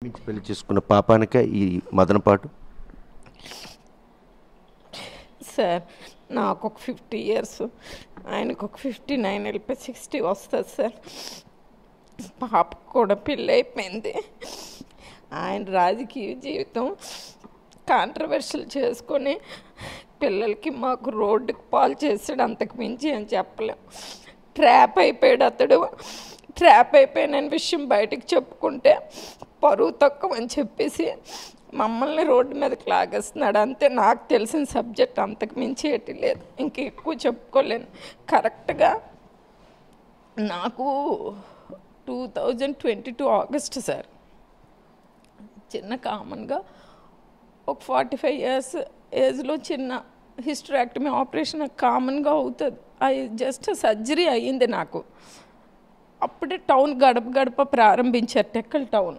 ప్రేమించి పెళ్లి చేసుకున్న పాపానికే ఈ మదనపాటు. సార్ నాకు ఒక 50 ఇయర్స్, ఆయనకు ఒక 59 వెళ్ళిపోయి 60 వస్తుంది సార్. పాపకు కూడా పెళ్ళి అయిపోయింది. ఆయన రాజకీయ జీవితం కాంట్రవర్షియల్ చేసుకొని పిల్లలకి మాకు రోడ్డుకి పాలు చేసాడు, అంతకు మించి అని చెప్పలేం. ట్రాప్ అయిపోయాడు అతడు. ట్రాప్ అయిపోయిన విషయం బయటకు చెప్పుకుంటే పరువు తక్కువ అని చెప్పేసి మమ్మల్ని రోడ్డు మీదకి లాగేస్తున్నాడు. అంతే నాకు తెలిసిన సబ్జెక్ట్, అంతకు మించి ఏటి లేదు, ఇంక ఎక్కువ చెప్పుకోలేను. కరెక్ట్గా నాకు 2022 ఆగస్ట్ సార్, చిన్న కామన్గా ఒక 45 ఇయర్స్ ఏజ్లో చిన్న హిస్టరాక్టమీ ఆపరేషన్ కామన్గా అవుతుంది. అది జస్ట్ సర్జరీ అయ్యింది నాకు. అప్పుడే టౌన్ గడప గడప ప్రారంభించారు, టెక్కల్ టౌన్.